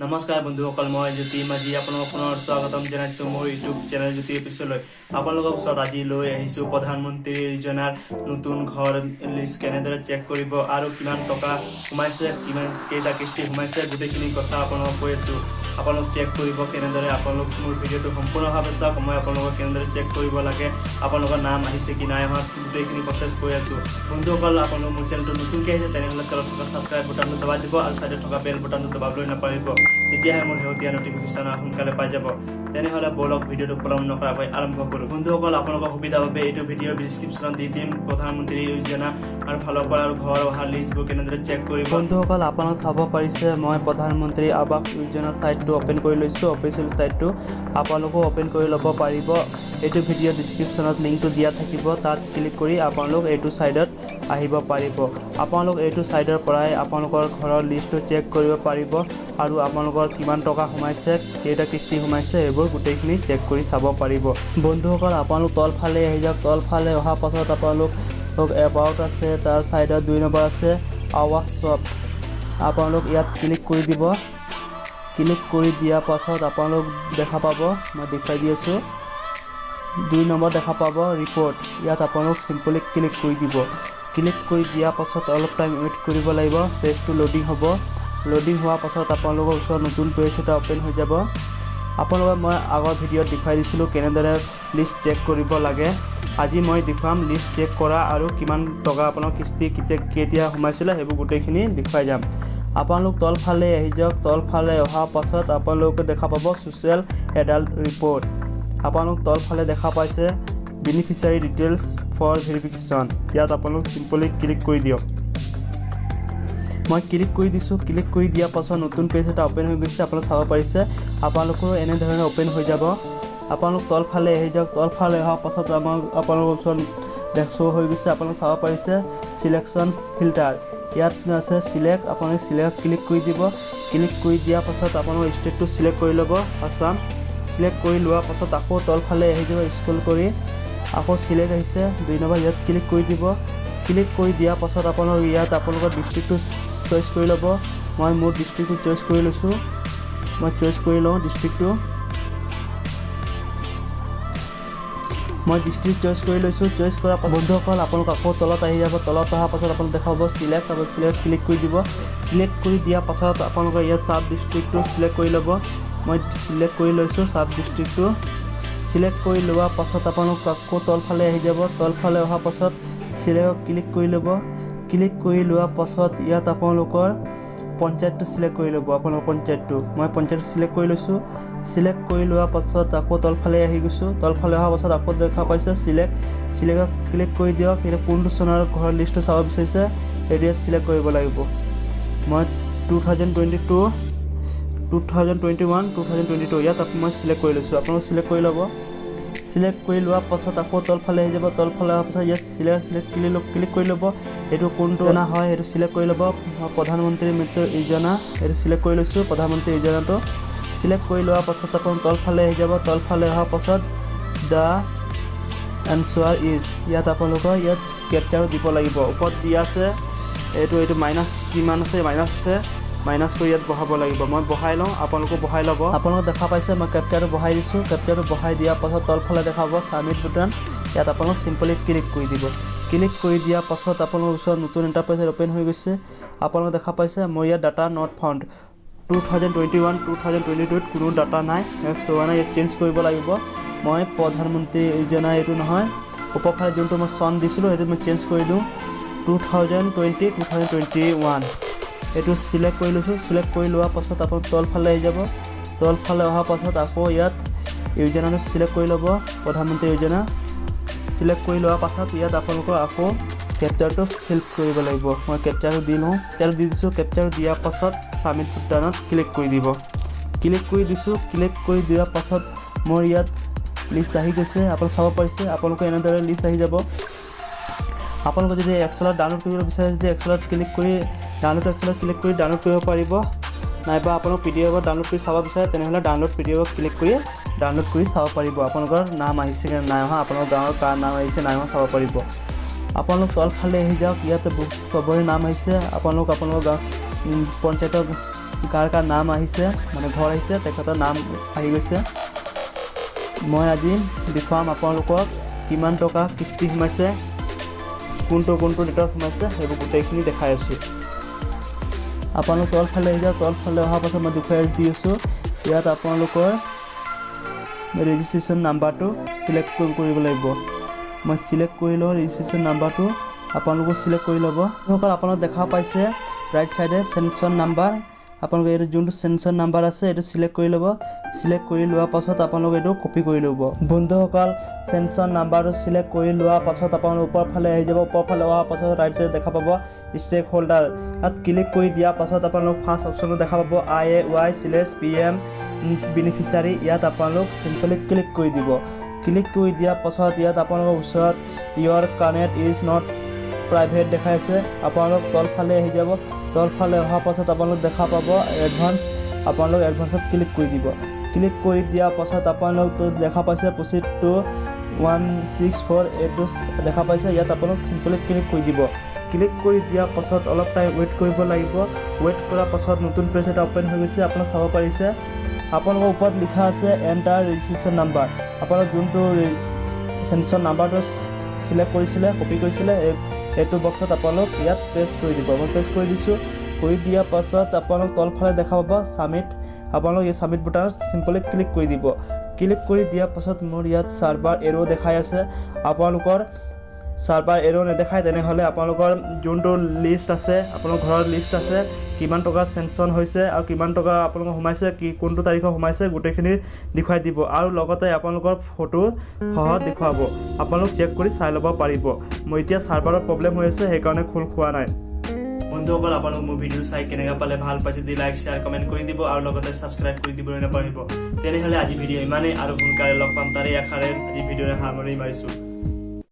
নমস্কাৰ বন্ধুসকল, মই জ্যোতি মাঝি আপোনালোকক পুনৰ স্বাগতম জনাইছোঁ মোৰ ইউটিউব চেনেল জ্যোতি অফিচলৈ। আপোনালোকৰ ওচৰত আজি লৈ আহিছোঁ প্ৰধানমন্ত্ৰী যোজনাৰ নতুন ঘৰ লিষ্ট কেনেদৰে চেক কৰিব আৰু কিমান টকা সোমাইছে, কিমান কেইটা কিস্তি সোমাইছে, গোটেইখিনি কথা আপোনালোকক কৈ আছোঁ। আপোনালোক চেক কৰিব কেনেদৰে, আপোনালোক মোৰ ভিডিঅ'টো সম্পূৰ্ণভাৱে চাওক। মই আপোনালোকক কেনেদৰে চেক কৰিব লাগে, আপোনালোকৰ নাম আহিছে কি নাই অহা, গোটেইখিনি প্ৰচেছ কৈ আছোঁ। বন্ধুসকল, আপোনালোক মোৰ চেনেলটো নতুনকৈ আহিছে তেনেহ'লে তলত থকা ছাবস্ক্ৰাইব বটনটো দবাই দিব আৰু ছাইডত থকা বেল বটনটো দবাবলৈ নাপাহৰিব, তেতিয়াহে মোৰ শেহতীয়া নটিফিকেশ্যন সোনকালে পাই যাব। তেনেহ'লে বলক ভিডিঅ'টো পলম নকৰাকৈ আৰম্ভ কৰোঁ। বন্ধুসকল, আপোনালোকৰ সুবিধাৰ বাবে এইটো ভিডিঅ'ৰ ডিছক্ৰিপশ্যনত দি দিম প্ৰধানমন্ত্ৰী যোজনা আৰু ফালৰ পৰা আৰু ঘৰ অহা লিষ্টবোৰ কেনেদৰে চেক কৰিব। বন্ধুসকল, আপোনালোক চাব পাৰিছে মই প্ৰধানমন্ত্ৰী আৱাস যোজনা ছাইটটো অ'পেন কৰি লৈছোঁ, অফিচিয়েল ছাইটটো। আপোনালোকেও অ'পেন কৰি ল'ব পাৰিব। এইটো ভিডিঅ' ডিছক্ৰিপশ্যনত লিংকটো দিয়া থাকিব, তাত ক্লিক কৰি আপোনালোক এইটো ছাইডত আহিব পাৰিব। আপোনালোক এইটো ছাইডৰ পৰাই আপোনালোকৰ ঘৰৰ লিষ্টটো চেক কৰিব পাৰিব আৰু আপোনালোকৰ কিমান টকা সোমাইছে, কেইটা কিস্তি সোমাইছে, এইবোৰ গোটেইখিনি চেক কৰি চাব পাৰিব। বন্ধুসকল, আপোনালোক তলফালে আহি যাওক। তলফালে অহাৰ পাছত আপোনালোক এবাউট আছে, তাৰ ছাইডত 2 নম্বৰ আছে আৱাস শ্বপ। আপোনালোক ইয়াত ক্লিক কৰি দিব। ক্লিক কৰি দিয়াৰ পাছত আপোনালোক দেখা পাব, মই দেখুৱাই দি আছোঁ, 2 নম্বৰ দেখা পাব ৰিপৰ্ট। ইয়াত আপোনালোক চিম্পলি ক্লিক কৰি দিব। ক্লিক কৰি দিয়াৰ পাছত অলপ টাইম ৱেইট কৰিব লাগিব, পেজটো লোডিং হ'ব। লোডিং হোৱাৰ পাছত আপোনালোকৰ ওচৰত নতুন পেজ এটা অ'পেন হৈ যাব। আপোনালোকক মই আগৰ ভিডিঅ'ত দেখুৱাই দিছিলোঁ কেনেদৰে লিষ্ট চেক কৰিব লাগে। আজি মই দেখুৱাম লিষ্ট চেক কৰা আৰু কিমান টকা আপোনাৰ কিস্তি কেতিয়া সোমাইছিলে, সেইবোৰ গোটেইখিনি দেখুৱাই যাম। আপোনালোক তলফালে আহি যাওক। তলফালে অহাৰ পাছত আপোনালোকে দেখা পাব ছ'চিয়েল এডাল্ট ৰিপৰ্ট। আপোনালোক তলফালে দেখা পাইছে বেনিফিচিয়াৰী ডিটেইলছ ফৰ ভেৰিফিকেশ্যন। ইয়াত আপোনালোক চিম্পলি ক্লিক কৰি দিয়ক। মই ক্লিক কৰি দিছোঁ। ক্লিক কৰি দিয়াৰ পাছত নতুন পেজ এটা অ'পেন হৈ গৈছে, আপোনালোক চাব পাৰিছে। আপোনালোকৰো এনেধৰণে অ'পেন হৈ যাব। আপোনালোক তলফালে আহি যাওক। তলফালে অহাৰ পাছত আপোনালোকৰ ওচৰত শ্ব' হৈ গৈছে, আপোনালোক চাব পাৰিছে চিলেকশ্যন ফিল্টাৰ। ইয়াত আছে চিলেক্ট, আপোনালোকে চিলেক্ট ক্লিক কৰি দিব। ক্লিক কৰি দিয়াৰ পাছত আপোনালোকৰ ষ্টেটটো চিলেক্ট কৰি ল'ব, আছাম। চিলেক্ট কৰি লোৱাৰ পাছত আকৌ তলফালে আহি যাব, স্ক্ৰল কৰি আকৌ চিলেক্ট আহিছে 2 নম্বৰ, ইয়াত ক্লিক কৰি দিব। ক্লিক কৰি দিয়াৰ পাছত আপোনালোক ইয়াত আপোনালোকৰ ডিষ্ট্ৰিক্টটো চইচ কৰি ল'ব। মই মোৰ ডিষ্ট্ৰিক্টটো চইচ কৰি লৈছোঁ। মই চইচ কৰি লওঁ ডিষ্ট্ৰিক্টটো। মই ডিষ্ট্ৰিক্ট চইচ কৰি লৈছোঁ। চইচ কৰাৰ পাছত বন্ধুসকল, আপোনালোক আকৌ তলত আহি যাব। তলত অহাৰ পাছত আপোনালোক দেখা পাব চিলেক্ট, আকৌ চিলেক্ট ক্লিক কৰি দিব। ক্লিক কৰি দিয়াৰ পাছত আপোনালোকৰ ইয়াত চাব ডিষ্ট্ৰিক্টটো চিলেক্ট কৰি ল'ব। মই চিলেক্ট কৰি লৈছোঁ চাব ডিষ্ট্ৰিক্টটো। চিলেক্ট কৰি লোৱাৰ পাছত আপোনালোক আকৌ তলফালে আহি যাব। তলফালে অহাৰ পাছত চিলেক্ট ক্লিক কৰি ল'ব। ক্লিক কৰি লোৱাৰ পাছত ইয়াত আপোনালোকৰ পঞ্চায়তটো চিলেক্ট কৰি ল'ব। আপোনালোকৰ পঞ্চায়তটো, মই পঞ্চায়তটো চিলেক্ট কৰি লৈছোঁ। চিলেক্ট কৰি লোৱাৰ পাছত আকৌ তলফালে আহি গৈছোঁ। তলফালে অহাৰ পাছত আকৌ দেখা পাইছে চিলেক্টত ক্লিক কৰি দিয়ক। এতিয়া কোনটো চনৰ ঘৰৰ লিষ্টটো চাব বিচাৰিছে সেইটো ইয়াত চিলেক্ট কৰিব লাগিব। মই 2022, 2021, 2022 ইয়াত মই চিলেক্ট কৰি লৈছোঁ। আপোনালোক চিলেক্ট কৰি ল'ব। চিলেক্ট কৰি লোৱাৰ পাছত আকৌ তলফালে আহি যাব। তলফালে অহাৰ পাছত ইয়াত ক্লিক কৰি ল'ব। এইটো কোনটো যোজনা হয় সেইটো চিলেক্ট কৰি ল'ব। প্ৰধানমন্ত্ৰী মৃত্যু যোজনা, এইটো চিলেক্ট কৰি লৈছোঁ প্ৰধানমন্ত্ৰী যোজনাটো। চিলেক্ট কৰি লোৱাৰ পাছত আপোনালোক তলফালে আহি যাব। তলফালে অহাৰ পাছত দ্য এনচাৰ ইজ, ইয়াত আপোনালোকৰ ইয়াত কেপচাৰো দিব লাগিব। ওপৰত দিয়া আছে এইটো মাইনাছ কিমান আছে, মাইনাছ আছে, মাইনাছ কৰি ইয়াত বহাব লাগিব। মই বহাই লওঁ, আপোনালোকো বহাই ল'ব। আপোনালোক দেখা পাইছে মই কেপচাৰটো বহাই দিছোঁ। কেপচাৰটো বহাই দিয়াৰ পাছত তলফালে দেখা পাব ছাবমিট বুটান, ইয়াত আপোনালোক চিম্পলি ক্লিক কৰি দিব। ক্লিক কৰি দিয়াৰ পাছত আপোনালোকৰ ওচৰত নতুন ইণ্টাৰফেচ অ'পেন হৈ গৈছে। আপোনালোকে দেখা পাইছে মোৰ ইয়াত ডাটা নট ফাউণ্ড, 2021, 2022ত কোনো ডাটা নাই, চোৱা নাই। ইয়াত চেঞ্জ কৰিব লাগিব। মই প্ৰধানমন্ত্ৰী যোজনা এইটো নহয়, ওপৰফালে যোনটো মই চন দিছিলোঁ সেইটো মই চেঞ্জ কৰি দিওঁ 2020, 2021 এইটো চিলেক্ট কৰি লৈছোঁ। চিলেক্ট কৰি লোৱাৰ পাছত আপোনালোক তলফালে আহি যাব। তলফালে অহাৰ পাছত আকৌ ইয়াত যোজনাটো চিলেক্ট কৰি ল'ব, প্ৰধানমন্ত্ৰী যোজনা। চিলেক্ট কৰি লোৱাৰ পাছত ইয়াত আপোনালোকৰ আকৌ কেপচাৰটো ফিল কৰিব লাগিব। মই কেপচাৰটো দি লওঁ, কেপচাৰটো দি দিছোঁ। কেপচাৰটো দিয়াৰ পাছত ছাবমিট বুটানত ক্লিক কৰি দিব। ক্লিক কৰি দিছোঁ। ক্লিক কৰি দিয়াৰ পাছত মোৰ ইয়াত লিষ্ট আহি গৈছে, আপোনালোকে চাব পাৰিছে। আপোনালোকে এনেদৰে লিষ্ট আহি যাব। আপোনালোকে যদি এক্সেলত ডাউনলোড কৰিব বিচাৰে, যদি এক্সেলত ক্লিক কৰি এক্সেলত ক্লিক কৰি ডাউনলোড কৰিব পাৰিব। নাইবা আপোনালোক PDF ডাউনলোড কৰি চাব বিচাৰে তেনেহ'লে ডাউনলোড PDF ক্লিক কৰি ডাউনলোড কৰি চাব পাৰিব। আপোনালোকৰ নাম আহিছে নে নাই অহা, আপোনালোকৰ গাঁৱৰ কাৰ নাম আহিছে নাই অহা চাব পাৰিব। আপোনালোক তলফালে আহি যাওক। ইয়াত চবৰে নাম আহিছে। আপোনালোকৰ গাঁও পঞ্চায়তৰ কাৰ নাম আহিছে মানে ঘৰ আহিছে তেখেতৰ নাম আহি গৈছে মই আজি দেখুৱাম আপোনালোকক কিমান টকা কিস্তি সোমাইছে কোনটো ডেটত সোমাইছে সেইবোৰ গোটেইখিনি দেখাই আছোঁ আপোনালোক তলফালে আহি যাওক তলফালে অহাৰ পাছত মই দেখুৱাই দি আছোঁ ইয়াত আপোনালোকৰ ৰেজিষ্ট্ৰেশ্যন নাম্বাৰটো চিলেক্ট কৰিব লাগিব মই চিলেক্ট কৰি লওঁ ৰেজিষ্ট্ৰেশ্যন নাম্বাৰটো আপোনালোকে চিলেক্ট কৰি ল'ব সকল আপোনালোক দেখা পাইছে ৰাইট সাইডে সেনসন নাম্বাৰ আপোনালোকে এই যোনটো সেনসন নাম্বাৰ আছে এটো সিলেক্ট কৰি ল'ব সিলেক্ট কৰি লোৱা পাছত আপোনালোকে এটো কপি কৰি ল'ব বন্ধুসকল সেনসন নাম্বাৰটো সিলেক্ট কৰি লোৱা পাছত আপোনালোক ওপৰ ফালে আহি যাব ওপৰ ফালে অহা পাছত ৰাইট সাইডে দেখা পাব ষ্টেক হোল্ডাৰ তাত ক্লিক কৰি দিয়া পাছত আপোনালোক ফাৰ্স্ট অপচনটো দেখা পাব IAY/PM বেনিফিচিয়াৰী ইয়াত আপোনালোক সিম্পলি ক্লিক কৰি দিব ক্লিক কৰি দিয়া পাছত ইয়াত আপোনালোকৰ ওচৰত your connect is not private দেখাই আছে আপোনালোক তলফালে আহি যাব তলফালে অহা পাছত আপোনালোক দেখা পাব এডভান্স আপোনালোক এডভান্সত ক্লিক কৰি দিব ক্লিক কৰি দিয়া পাছত আপোনালোক তো দেখা পাইছে প্ৰচিড টু 164 এটো দেখা পাইছে ইয়াত আপোনালোক সিম্পলি ক্লিক কৰি দিব ক্লিক কৰি দিয়া পাছত অলপ টাইম ওয়েট কৰিব লাগিব ওয়েট কৰাৰ পাছত নতুন পেজ এটা ওপেন হৈ গৈছে আপোনালোক চাব পাৰিছে আপোনালোকৰ ওপৰত লিখা আছে এন্টাৰ ৰেজিষ্ট্ৰেশ্যন নাম্বাৰ আপোনালোক যোনটো সেনসন নাম্বাৰটো সিলেক্ট কৰিছিলে কপি কৰিছিলে এইটো বক্সত আপোনালোক ইয়াত প্ৰেছ কৰি দিব মই প্ৰেছ কৰি দিছোঁ কৰি দিয়া পাছত আপোনালোক তলফালে দেখা পাব সাবমিট আপোনালোক এই সাবমিট বুটানত সিম্পলি ক্লিক কৰি দিব ক্লিক কৰি দিয়া পাছত মোৰ ইয়াত সাৰ্ভাৰ এৰো দেখাই আছে আপোনালোকৰ সাৰ্ভাৰ এৰো নেদেখায় তেনেহলে আপোনালোকৰ যোনটো লিষ্ট আছে আপোনালোকৰ ঘৰৰ লিষ্ট আছে কিমান টকা সেনসন হৈছে আৰু কিমান টকা আপোনালোকৰ সোমাইছে কি কোনটো তাৰিখত সোমাইছে গোটেইখিনি দেখুৱাই দিব আৰু লগতে আপোনালোকৰ ফটো সহ দেখুৱাব আপোনালোক চেক কৰি চাই ল'ব পাৰিব মই এতিয়া সাৰ্ভাৰৰ প্ৰবলেম হৈ আছে সেইকাৰণে খোল খোৱা নাই বন্ধুসকল আপোনালোক মোৰ ভিডিও চাই কেনেকা পালে ভাল পাইছে দি লাইক শেয়াৰ কমেন্ট কৰি দিব আৰু লগতে সাবস্ক্ৰাইব কৰি দিবলৈ নাপাহৰিব তেনেহলে আজি ভিডিও ইমানেই আৰু সোনকালে লগ পাম তাৰে আশাৰে আজি ভিডিওৰে সামৰি মাৰিছোঁ